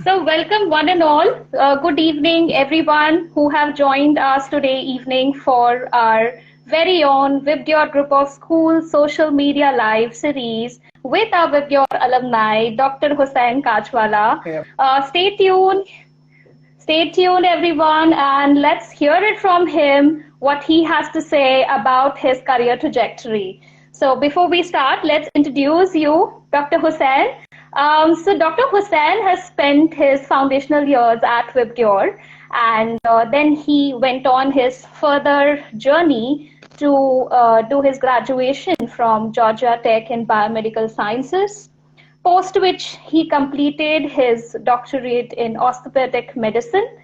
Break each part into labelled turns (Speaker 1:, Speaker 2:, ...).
Speaker 1: So welcome one and all. Good evening, everyone who have joined us today evening for our very own VIBGYOR Group of School Social Media Live series with our VIBGYOR alumni, Dr. Hussain Kanchwalla.
Speaker 2: Yeah.
Speaker 1: Stay tuned, everyone, and let's hear it from him what he has to say about his career trajectory. So before we start, let's introduce you, Dr. Hussain. So Dr. Hussain has spent his foundational years at VIBGYOR, and then he went on his further journey to do his graduation from Georgia Tech in Biomedical Sciences, post which he completed his doctorate in Orthopedic Medicine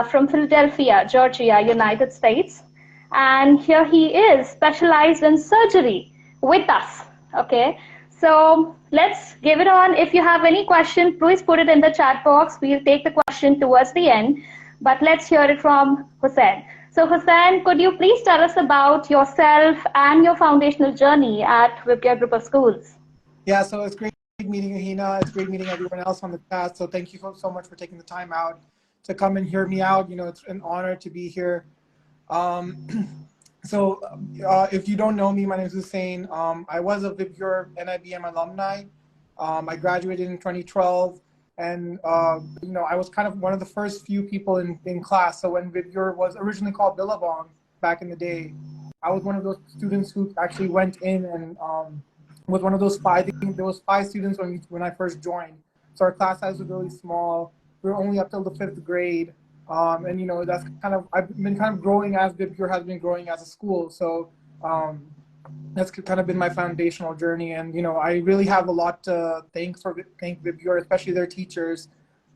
Speaker 1: from Philadelphia, Georgia, United States. And here he is, specialized in surgery with us. Okay, so let's give it on. If you have any question, please put it in the chat box. We'll take the question towards the end, but let's hear it from Hussain. So Hussain, could you please tell us about yourself and your foundational journey at VIBGYOR Group of Schools?
Speaker 2: Yeah, so it's great meeting you, Hina. It's great meeting everyone else on the chat. So thank you so much for taking the time out to come and hear me out. You know, it's an honor to be here. If you don't know me, my name is Hussain. I was a VIBGYOR NIBM alumni. I graduated in 2012, and I was kind of one of the first few people in class. So when VIBGYOR was originally called Billabong back in the day, I was one of those students who actually went in and was one of those five. I think there was 5 students when I first joined. So our class size was really small. We were only up till the 5th grade. And you know, that's kind of, I've been kind of growing as VIBGYOR has been growing as a school. So that's kind of been my foundational journey. And, you know, I really have a lot to thank VIBGYOR, especially their teachers.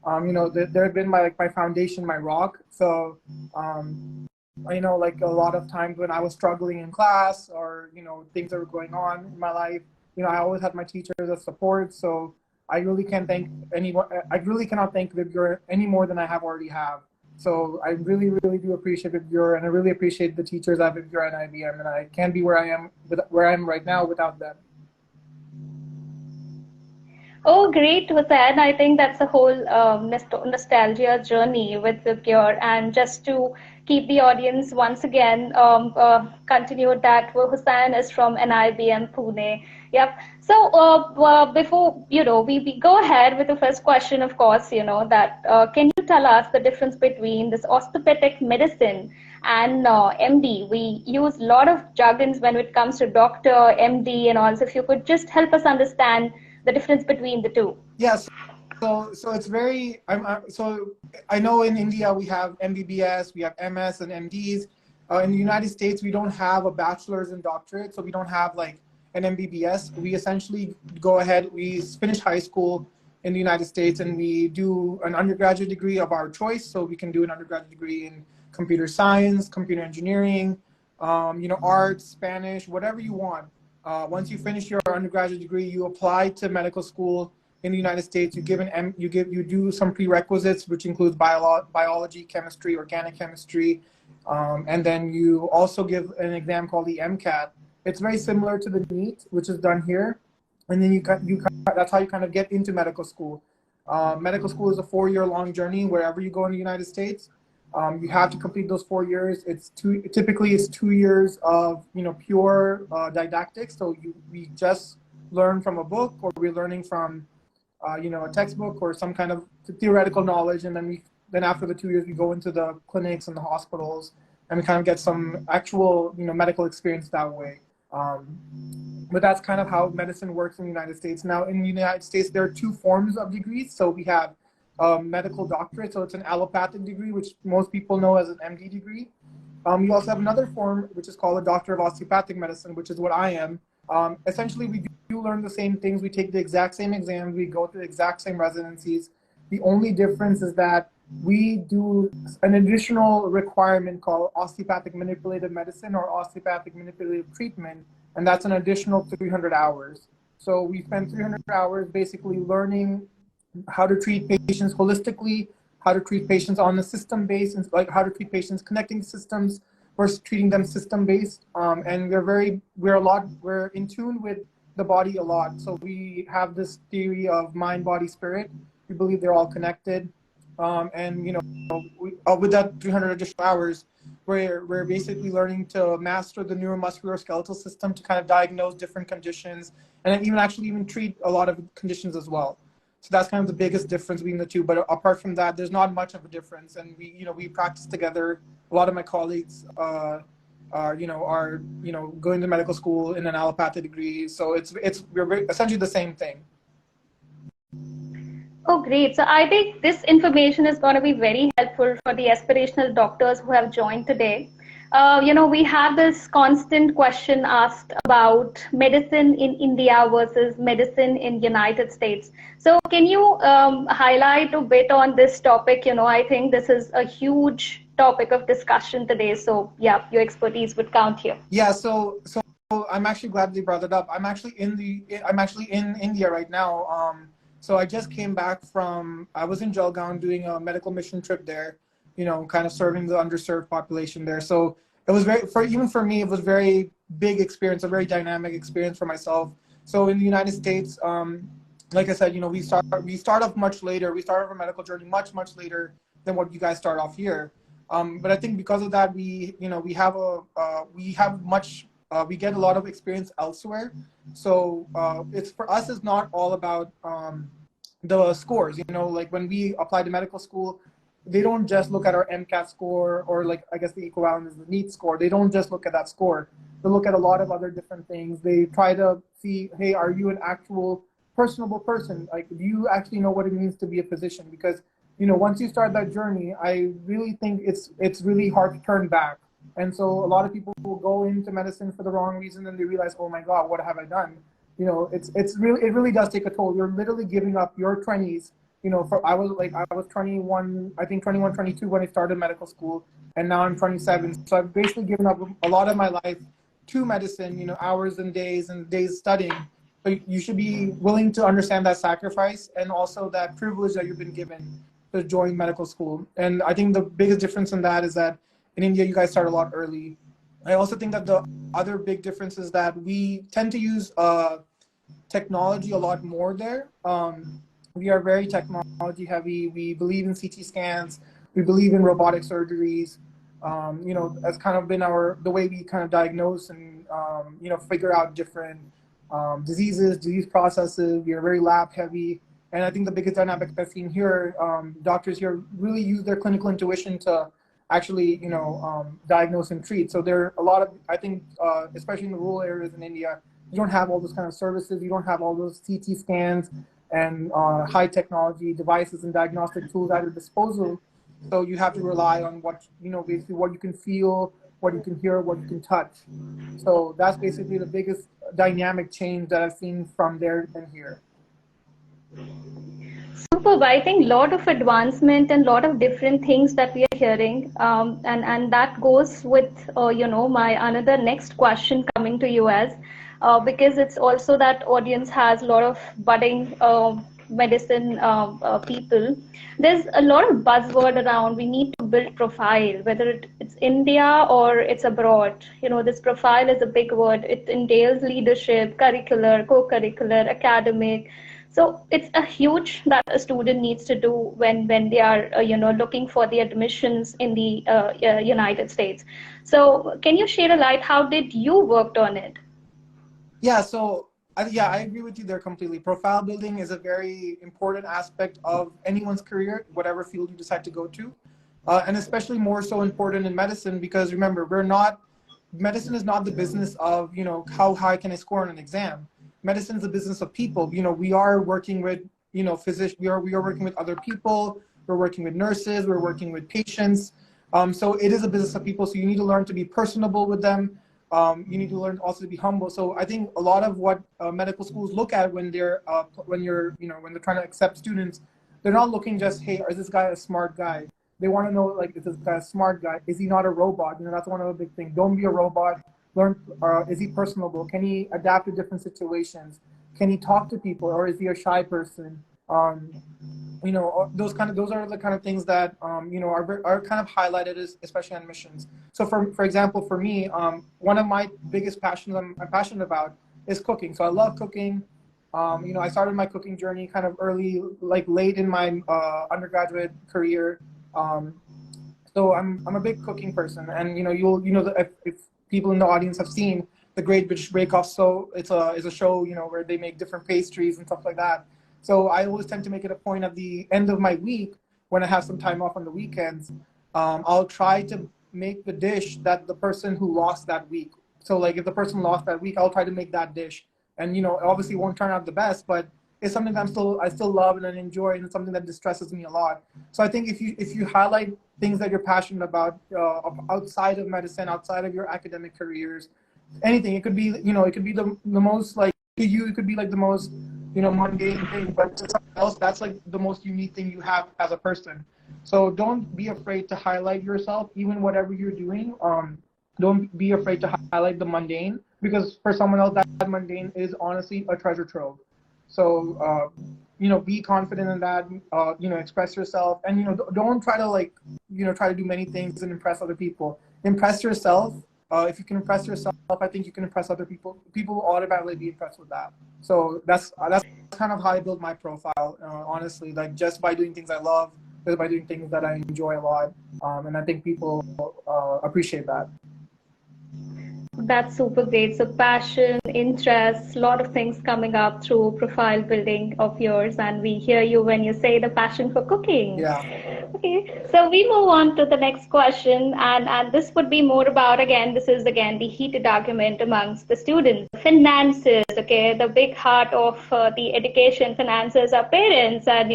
Speaker 2: They've been my foundation, my rock. So, like a lot of times when I was struggling in class or, you know, things that were going on in my life, you know, I always had my teachers as support. So I really can't thank anyone. I really cannot thank VIBGYOR any more than I have already have. So I really, really do appreciate VIBGYOR, and I really appreciate the teachers at VIBGYOR and IBM, and I can't be where I am right now without them.
Speaker 1: Oh, great, Hussain. I think that's a whole nostalgia journey with VIBGYOR. And just to keep the audience once again continued that Hussain is from NIBM Pune. Yep. So before, we go ahead with the first question, of course, that can you tell us the difference between this orthopedic medicine and MD? We use a lot of jargons when it comes to doctor, MD and all. So if you could just help us understand the difference between the two.
Speaker 2: Yes. So it's very, so I know in India we have MBBS, we have MS and MDs. In the United States, we don't have a bachelor's and doctorate, so we don't have like an MBBS. We essentially go ahead, we finish high school in the United States and we do an undergraduate degree of our choice. So we can do an undergraduate degree in computer science, computer engineering, arts, Spanish, whatever you want. Once you finish your undergraduate degree, you apply to medical school in the United States. You do some prerequisites, which includes biology, chemistry, organic chemistry, and then you also give an exam called the MCAT. It's very similar to the NEET, which is done here, and then that's how you kind of get into medical school. Medical school is a 4-year-long journey wherever you go in the United States. You have to complete those 4 years. Typically it's 2 years of pure didactics. So we just learn from a book, or we're learning from a textbook or some kind of theoretical knowledge, and then after the 2 years we go into the clinics and the hospitals, and we kind of get some actual medical experience that way. But that's kind of how medicine works in the United States. Now in the United States there are 2 forms of degrees. So we have medical doctorate, so it's an allopathic degree, which most people know as an MD degree. We also have another form, which is called a Doctor of Osteopathic Medicine, which is what I am. Essentially, we do learn the same things. We take the exact same exams. We go through the exact same residencies. The only difference is that we do an additional requirement called osteopathic manipulative medicine or osteopathic manipulative treatment, and that's an additional 300 hours. So we spend 300 hours basically learning how to treat patients holistically, how to treat patients on a system basis, like how to treat patients connecting systems versus treating them system based. And we're in tune with the body a lot. So we have this theory of mind, body, spirit. We believe they're all connected. And, with that 300 additional hours, we're basically learning to master the neuromuscular skeletal system to kind of diagnose different conditions and then even treat a lot of conditions as well. So that's kind of the biggest difference between the two. But apart from that, there's not much of a difference. And we practice together. A lot of my colleagues are going to medical school in an allopathic degree. So we're essentially the same thing.
Speaker 1: Oh, great. So I think this information is going to be very helpful for the aspirational doctors who have joined today. We have this constant question asked about medicine in India versus medicine in United States. So can you highlight a bit on this topic? I think this is a huge topic of discussion today. So yeah, your expertise would count here.
Speaker 2: Yeah. So I'm actually glad they brought it up. I'm actually in India right now. So I just came back I was in Jalgaon doing a medical mission trip there, kind of serving the underserved population there. So it was even for me, it was very big experience, a very dynamic experience for myself. So in the United States, like I said, we start off much later. We start off our medical journey much later than what you guys start off here. But I think because of that, we get a lot of experience elsewhere. So it's not all about the scores. Like when we apply to medical school, they don't just look at our MCAT score, or like I guess the equivalent is the NEET score. They don't just look at that score. They look at a lot of other different things. They try to see, hey, are you an actual personable person? Like, do you actually know what it means to be a physician? Because once you start that journey, I really think it's really hard to turn back. And so a lot of people will go into medicine for the wrong reason, and they realize, oh my God, what have I done? It really does take a toll. You're literally giving up your 20s. I was 21, I think 21, 22 when I started medical school, and now I'm 27. So I've basically given up a lot of my life to medicine, hours and days studying. But you should be willing to understand that sacrifice and also that privilege that you've been given to join medical school. And I think the biggest difference in that is that in India, you guys start a lot early. I also think that the other big difference is that we tend to use technology a lot more there. We are very technology heavy. We believe in CT scans. We believe in robotic surgeries. That's kind of been the way we kind of diagnose and, figure out different disease processes. We are very lab heavy. And I think the biggest dynamic I've seen here, doctors here really use their clinical intuition to actually, diagnose and treat. So there are a lot of, I think, especially in the rural areas in India, you don't have all those kind of services. You don't have all those CT scans and high technology devices and diagnostic tools at your disposal. So you have to rely on basically what you can feel, what you can hear, what you can touch. So that's basically the biggest dynamic change that I've seen from there and here.
Speaker 1: Superb. I think a lot of advancement and a lot of different things that we are hearing, and that goes with my another next question coming to you because it's also that audience has a lot of budding medicine people. There's a lot of buzzword around. We need to build profile, whether it's India or it's abroad. This profile is a big word. It entails leadership, curricular, co-curricular, academic. So it's a huge that a student needs to do when they are looking for the admissions in the United States. So can you share a light? How did you worked on it?
Speaker 2: Yeah. So I agree with you there completely. Profile building is a very important aspect of anyone's career, whatever field you decide to go to, and especially more so important in medicine because remember, medicine is not the business of how high can I score on an exam. Medicine is a business of people. We are working with physicians. We are working with other people. We're working with nurses. We're working with patients. So it is a business of people. So you need to learn to be personable with them. You need to learn also to be humble. So I think a lot of what medical schools look at when they're trying to accept students, they're not looking just, hey, is this guy a smart guy? They want to know, like, is this guy a smart guy? Is he not a robot? That's one of the big things. Don't be a robot. Learn, is he personable? Can he adapt to different situations? Can he talk to people, or is he a shy person? Those are the kind of things that are kind of highlighted, especially on missions. So for example, for me, one of my biggest passions I'm passionate about is cooking. So I love cooking. I started my cooking journey kind of early, like late in my undergraduate career. So I'm a big cooking person, and if people in the audience have seen the Great British Bake Off, so it's a show where they make different pastries and stuff like that. So I always tend to make it a point at the end of my week when I have some time off on the weekends. I'll try to make the dish that the person who lost that week. So like if the person lost that week, I'll try to make that dish, and obviously it won't turn out the best, but it's something that I still love and I enjoy, and it's something that distresses me a lot. So I think if you highlight things that you're passionate about outside of medicine, outside of your academic careers, anything, it could be it could be the most like it could be like the most mundane thing, but to someone else that's like the most unique thing you have as a person. So don't be afraid to highlight yourself, even whatever you're doing. Don't be afraid to highlight the mundane, because for someone else that mundane is honestly a treasure trove. So be confident in that. Express yourself, and don't try to try to do many things and impress other people. Impress yourself. If you can impress yourself, I think you can impress other people. People will automatically be impressed with that. So that's kind of how I build my profile. Honestly, like just by doing things I love, just by doing things that I enjoy a lot, and I think people appreciate that.
Speaker 1: That's super great. So passion, interests, a lot of things coming up through profile building of yours, and we hear you when you say the passion for cooking.
Speaker 2: Yeah.
Speaker 1: Okay, so we move on to the next question, and this would be more about, this is the heated argument amongst the students. Finances, okay, the big heart of the education, finances are parents, and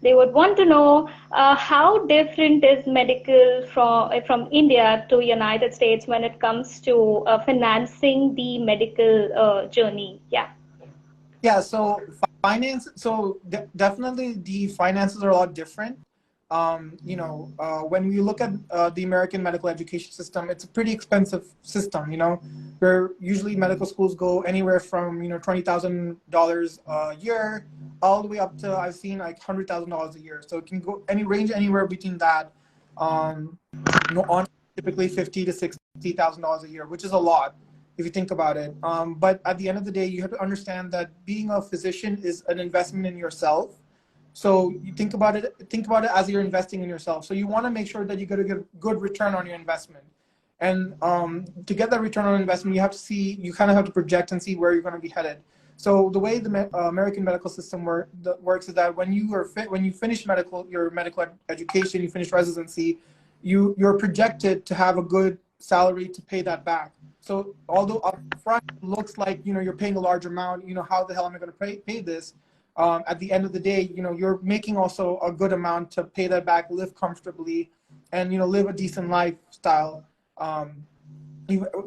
Speaker 1: they would want to know how different is medical from India to United States when it comes to financing the medical journey.
Speaker 2: Yeah, so finance, so definitely the finances are a lot different. When we look at the American medical education system, it's a pretty expensive system, where usually medical schools go anywhere from, $20,000 a year, all the way up to, I've seen like $100,000 a year. So it can range anywhere between that, on typically $50,000 to $60,000 a year, which is a lot if you think about it. But at the end of the day, you have to understand that being a physician is an investment in yourself. So you think about it as you're investing in yourself. So you want to make sure that you get a good return on your investment. And to get that return on investment, you kind of have to project and see where you're going to be headed. So the way the American medical system works is that when you finish your medical education, you finish residency, you're projected to have a good salary to pay that back. So although upfront it looks like you're paying a large amount, how the hell am I going to pay this? At the end of the day, you're making also a good amount to pay that back, live comfortably, and live a decent lifestyle.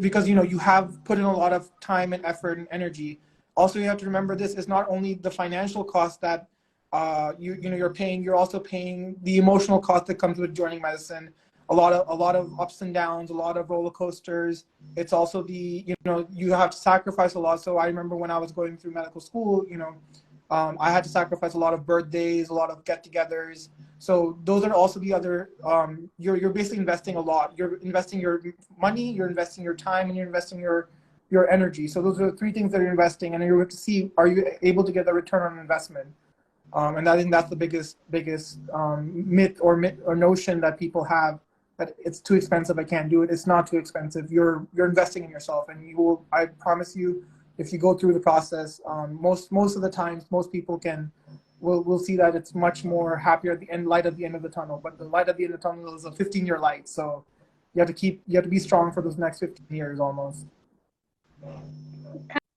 Speaker 2: Because you have put in a lot of time and effort and energy. Also, you have to remember this is not only the financial cost that you're paying. You're also paying the emotional cost that comes with joining medicine. A lot of ups and downs, a lot of roller coasters. It's also you have to sacrifice a lot. So I remember when I was going through medical school, I had to sacrifice a lot of birthdays, a lot of get-togethers. So those are also the other. You're basically investing a lot. You're investing your money, you're investing your time, and you're investing your energy. So those are the three things that you're investing, and you have to see, are you able to get the return on investment? And I think that's the biggest myth or notion that people have, that it's too expensive, I can't do it. It's not too expensive. You're investing in yourself, and you will. I promise you, if you go through the process, most of the times, most people will see that it's much more happier at the end, light at the end of the tunnel. But the light at the end of the tunnel is a 15-year light. So you have to be strong for those next 15 years almost.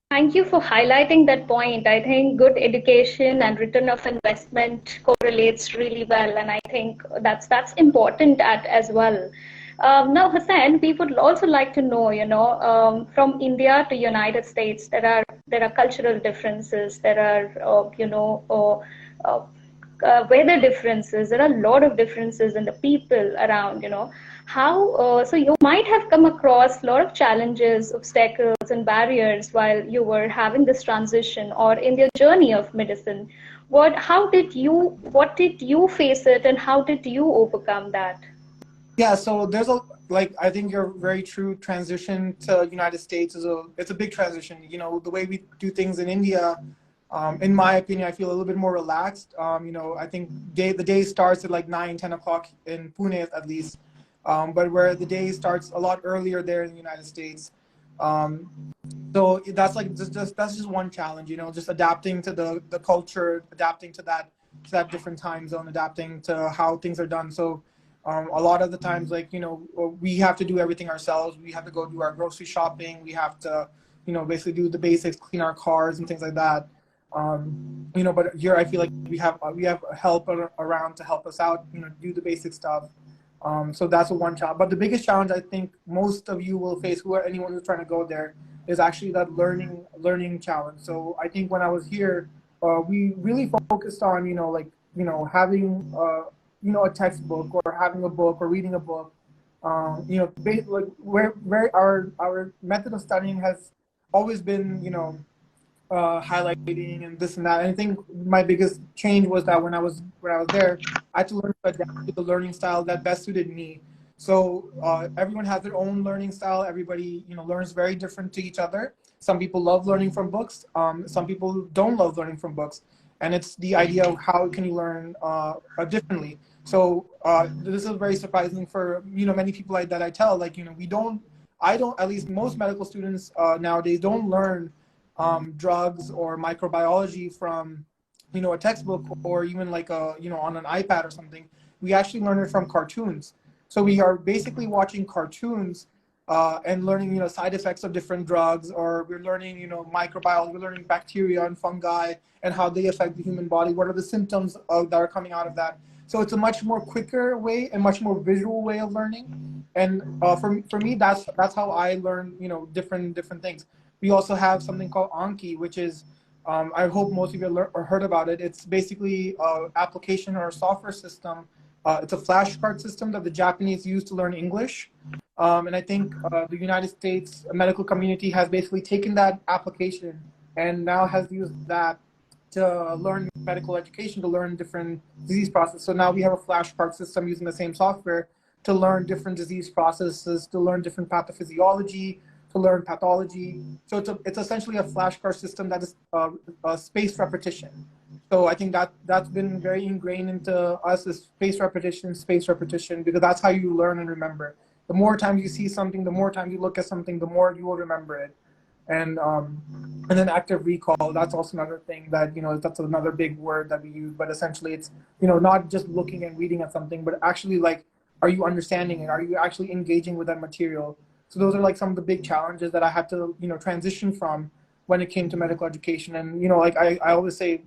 Speaker 1: Thank you for highlighting that point. I think good education and return of investment correlates really well, and I think that's important as well. Now, Hussain, we would also like to know, from India to United States, there are cultural differences, there are weather differences, there are a lot of differences in the people around, how, so you might have come across a lot of challenges, obstacles and barriers while you were having this transition or in your journey of medicine. What did you face it, and how did you overcome that?
Speaker 2: Yeah, so I think you're very true. Transition to United States it's a big transition. The way we do things in India, In my opinion, I feel a little bit more relaxed. I think the day starts at like 9, 10 o'clock in Pune at least, but where the day starts a lot earlier there in the United States. Um, so that's like that's just one challenge, just adapting to the culture, adapting to that different time zone, adapting to how things are done. So a lot of the times, like, we have to do everything ourselves. We have to go do our grocery shopping. We have to, basically do the basics, clean our cars and things like that. But here I feel like we have help around to help us out, do the basic stuff. So that's one challenge. But the biggest challenge I think most of you will face, anyone who's trying to go there, is actually that learning challenge. So I think when I was here, we really focused on, having a textbook or having a book or reading a book. Like where our method of studying has always been, highlighting and this and that. And I think my biggest change was that when I was there, I had to learn to adapt to the learning style that best suited me. So everyone has their own learning style. Everybody, learns very different to each other. Some people love learning from books. Some people don't love learning from books. And it's the idea of how can you learn differently. So this is very surprising for, many people that I tell, like, I don't, at least most medical students nowadays don't learn drugs or microbiology from, a textbook or even like on an iPad or something. We actually learn it from cartoons. So we are basically watching cartoons and learning, side effects of different drugs, or we're learning, microbiology, we're learning bacteria and fungi and how they affect the human body. What are the symptoms that are coming out of that? So it's a much more quicker way and much more visual way of learning. And for me, that's how I learn, different things. We also have something called Anki, which is, I hope most of you heard about it. It's basically an application or a software system. It's a flashcard system that the Japanese use to learn English. And I think the United States medical community has basically taken that application and now has used that to learn medical education, to learn different disease processes. So now we have a flashcard system using the same software to learn different disease processes, to learn different pathophysiology, to learn pathology. So it's essentially a flashcard system that is spaced repetition. So I think that's been very ingrained into us, is spaced repetition, because that's how you learn and remember. The more times you see something, the more times you look at something, the more you will remember it. And then active recall, that's also another thing that, that's another big word that we use, but essentially it's, not just looking and reading at something, but actually, like, are you understanding it? Are you actually engaging with that material? So those are like some of the big challenges that I had to, transition from when it came to medical education. And, like I always say,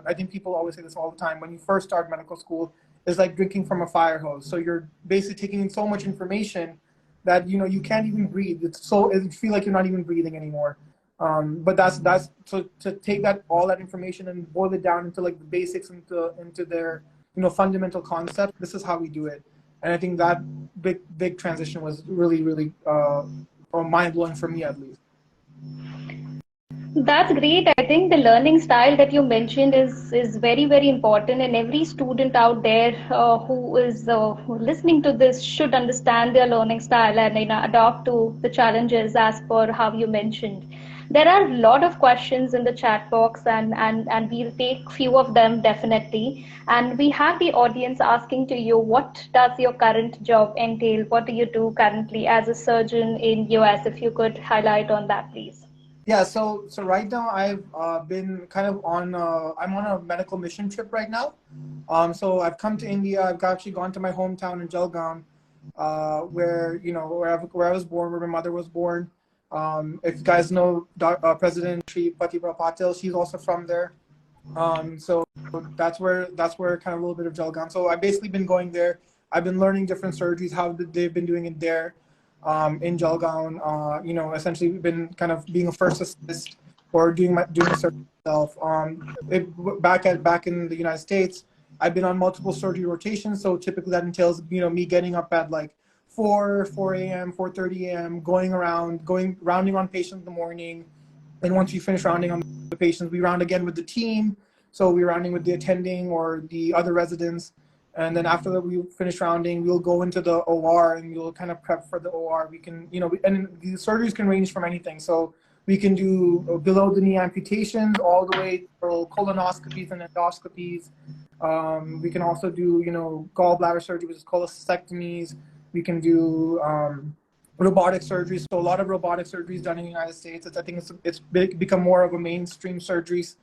Speaker 2: I think people always say this all the time, when you first start medical school, it's like drinking from a fire hose. So you're basically taking in so much information that, you can't even breathe. It feel like you're not even breathing anymore. But that's so to take all that information and boil it down into like the basics, into their, fundamental concept. This is how we do it. And I think that big transition was really, really mind blowing for me, at least.
Speaker 1: That's great. I think the learning style that you mentioned is very, very important, and every student out there who is listening to this should understand their learning style and adopt to the challenges as per how you mentioned. There are a lot of questions in the chat box, and we'll take few of them definitely. And we have the audience asking to you, what does your current job entail? What do you do currently as a surgeon in US? If you could highlight on that, please.
Speaker 2: Yeah, so right now I've been kind of I'm on a medical mission trip right now. So I've come to India. I've actually gone to my hometown in Jalgaon, where I was born, where my mother was born. If you guys know President Shri Pratibha Patil, she's also from there. So that's where kind of a little bit of Jalgaon. So I've basically been going there. I've been learning different surgeries, how they've been doing it there. In Jalgaon, essentially we've been kind of being a first assist or doing the surgery myself. Back in the United States, I've been on multiple surgery rotations. So typically that entails, me getting up at like 4 a.m., 4:30 a.m., rounding on patients in the morning. And once we finish rounding on the patients, we round again with the team. So we're rounding with the attending or the other residents. And then after that, we finish rounding, we'll go into the OR and we'll kind of prep for the OR. We can, and the surgeries can range from anything. So We can do below the knee amputations all the way to colonoscopies and endoscopies. We can also do, gallbladder surgery, which is cholecystectomies. We can do robotic surgery. So a lot of robotic surgery is done in the United States. I think it's become more of a mainstream surgeries.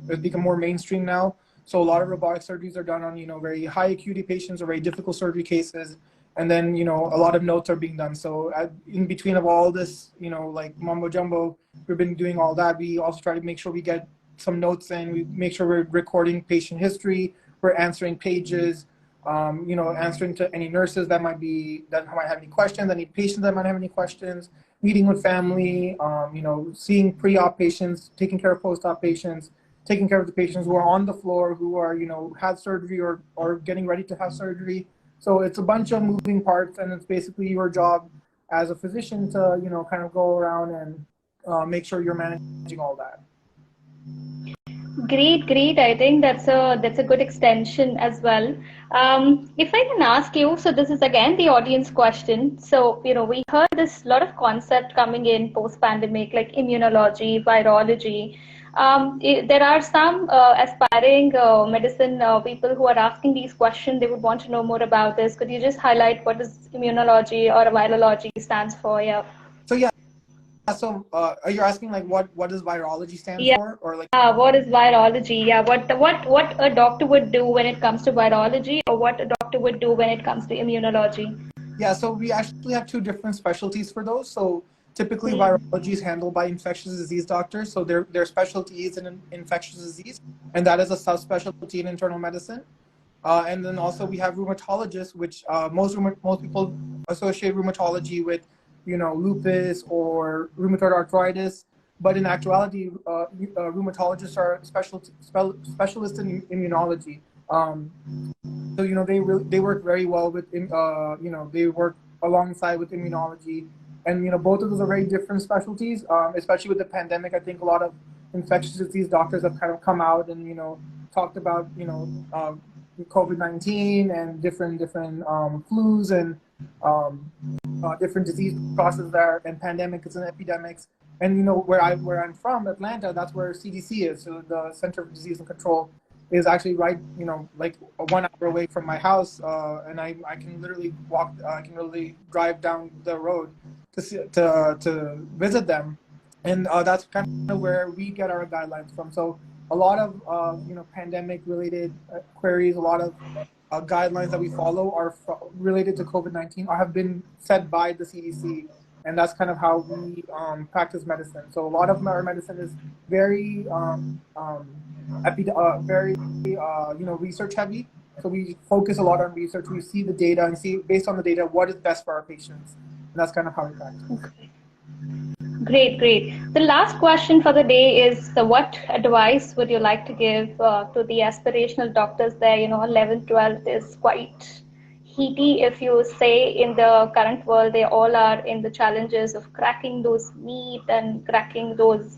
Speaker 2: It's become more mainstream now. So a lot of robotic surgeries are done on, very high acuity patients or very difficult surgery cases. And then, a lot of notes are being done. So in between of all this, like mumbo jumbo, we've been doing all that. We also try to make sure we get some notes in. We make sure we're recording patient history. We're answering pages, answering to any nurses that might have any questions, any patients that might have any questions, meeting with family, seeing pre-op patients, taking care of post-op patients, taking care of the patients who are on the floor, who are, had surgery or getting ready to have surgery. So it's a bunch of moving parts, and it's basically your job as a physician to, kind of go around and make sure you're managing all that.
Speaker 1: Great. I think that's a good extension as well. If I can ask you, so this is again the audience question. So, we heard this lot of concept coming in post-pandemic, like immunology, virology. There are some aspiring medicine people who are asking these questions. They would want to know more about this. Could you just highlight what is immunology or virology stands for? Yeah.
Speaker 2: So yeah. So are you asking like what does virology stand for, or like?
Speaker 1: What is virology? Yeah, what a doctor would do when it comes to virology, or what a doctor would do when it comes to immunology?
Speaker 2: Yeah, so we actually have two different specialties for those. So typically virology is handled by infectious disease doctors. So their specialty is in infectious disease, and that is a subspecialty in internal medicine. And then also we have rheumatologists, which most people associate rheumatology with, lupus or rheumatoid arthritis. But in actuality, rheumatologists are specialists in immunology. So they work very well with they work alongside with immunology, and both of those are very different specialties. Especially with the pandemic, I think a lot of infectious disease doctors have kind of come out and talked about COVID-19 and different flus and different disease processes there, and pandemics and epidemics. And where I'm from, Atlanta, that's where CDC is. So the Center for Disease and Control is actually right, like 1 hour away from my house, and I can literally I can literally drive down the road to visit them, and that's kind of where we get our guidelines from. So a lot of pandemic related queries, a lot of guidelines that we follow are related to COVID-19 or have been set by the CDC, and that's kind of how we practice medicine. So a lot of our medicine is very research heavy. So we focus a lot on research. We see the data and see based on the data what is best for our patients, and that's kind of how we practice.
Speaker 1: Okay. Great. The last question for the day is, what advice would you like to give to the aspirational doctors there? 11th, 12th is quite heaty, if you say, in the current world. They all are in the challenges of cracking those NEET and cracking those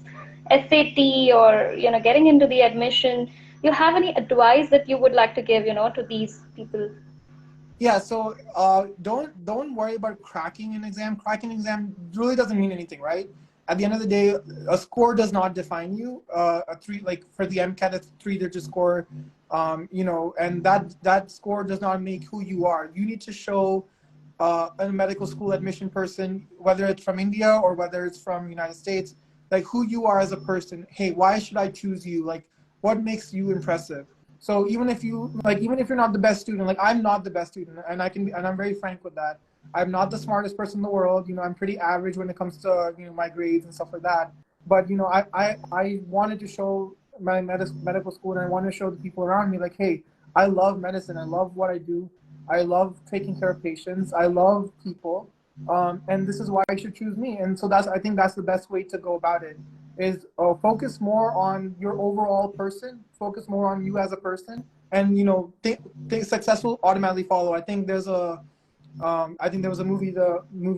Speaker 1: SAT, or getting into the admission. You have any advice that you would like to give to these people?
Speaker 2: Yeah, so don't worry about cracking an exam. Cracking an exam really doesn't mean anything, right? At the end of the day, a score does not define you. A 3, like for the MCAT, it's a 3-digit score, and that score does not make who you are. You need to show a medical school admission person, whether it's from India or whether it's from the United States, like who you are as a person. Hey, why should I choose you? Like, what makes you impressive? So even if you're not the best student, like I'm not the best student, and I'm very frank with that. I'm not the smartest person in the world. I'm pretty average when it comes to my grades and stuff like that. But I wanted to show my medical school, and I wanted to show the people around me, like, hey, I love medicine. I love what I do. I love taking care of patients. I love people, and this is why you should choose me. And so I think that's the best way to go about it. Is focus more on your overall person, focus more on you as a person, and think successful automatically follow. I think there was a movie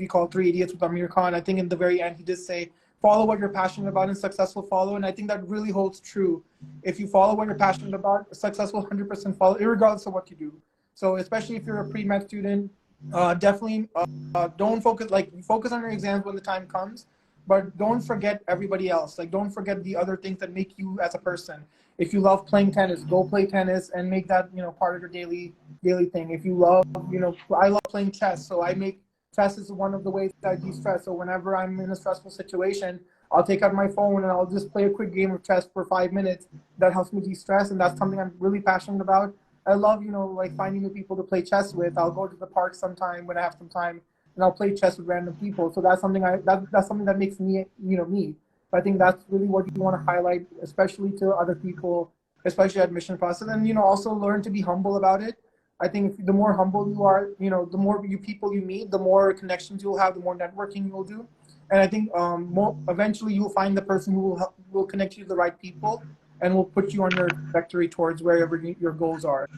Speaker 2: called 3 Idiots with Amir Khan. I think in the very end he did say, follow what you're passionate about and successful follow. And I think that really holds true. If you follow what you're passionate about, successful 100% follow, irregardless of what you do. So especially if you're a pre-med student, definitely don't focus on your exams when the time comes. but don't forget everybody else. Like, don't forget the other things that make you as a person. If you love playing tennis, go play tennis and make that, you know, part of your daily thing. If you love, you know, I love playing chess, so I make chess is one of the ways that I de-stress. So whenever I'm in a stressful situation, I'll take out my phone and I'll just play a quick game of chess for 5 minutes. That helps me de-stress, and that's something I'm really passionate about. I love, you know, like finding new people to play chess with. I'll go to the park sometime when I have some time, and I'll play chess with random people. So that's something that's something that makes me, you know, me. I think that's really what you want to highlight, especially to other people, especially admission process, and, you know, also learn to be humble about it. I think if the more humble you are, you know, the more people you meet, the more connections you'll have, the more networking you'll do, and I think eventually you'll find the person who will connect you to the right people and will put you on your trajectory towards wherever your goals are.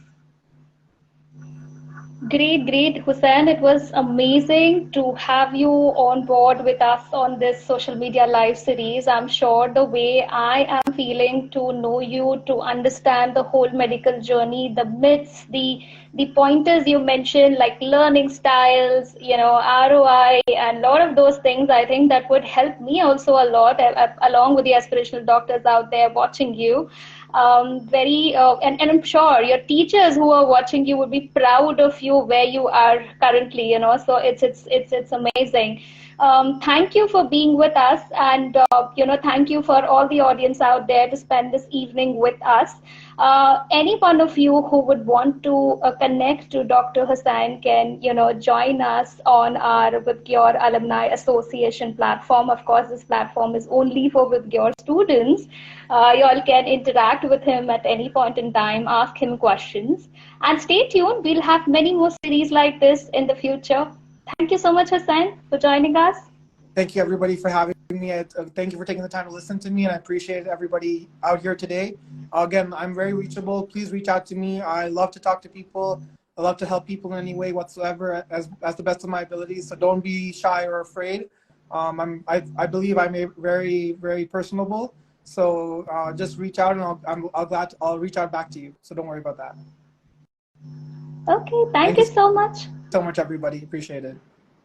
Speaker 1: Great, great, Hussain. It was amazing to have you on board with us on this social media live series. I'm sure the way I am feeling to know you, to understand the whole medical journey, the myths, the pointers you mentioned, like learning styles, you know, ROI, and a lot of those things, I think that would help me also a lot, along with the aspirational doctors out there watching you. And I'm sure your teachers who are watching you would be proud of you where you are currently, you know, so it's amazing. Thank you for being with us, and you know, thank you for all the audience out there to spend this evening with us. Any one of you who would want to connect to Dr. Hussain can, you know, join us on our VIBGYOR Alumni Association platform. Of course, this platform is only for VIBGYOR students. You all can interact with him at any point in time, ask him questions, and stay tuned. We'll have many more series like this in the future. Thank you so much, Hussain, for joining us.
Speaker 2: Thank you, everybody, for having me. Thank you for taking the time to listen to me, and I appreciate everybody out here today. Again, I'm very reachable. Please reach out to me. I love to talk to people. I love to help people in any way whatsoever, as the best of my abilities. So don't be shy or afraid. I believe I'm very, very personable. So just reach out, and I'll reach out back to you. So don't worry about that.
Speaker 1: Okay, thank you so much.
Speaker 2: So much, everybody. Appreciate it.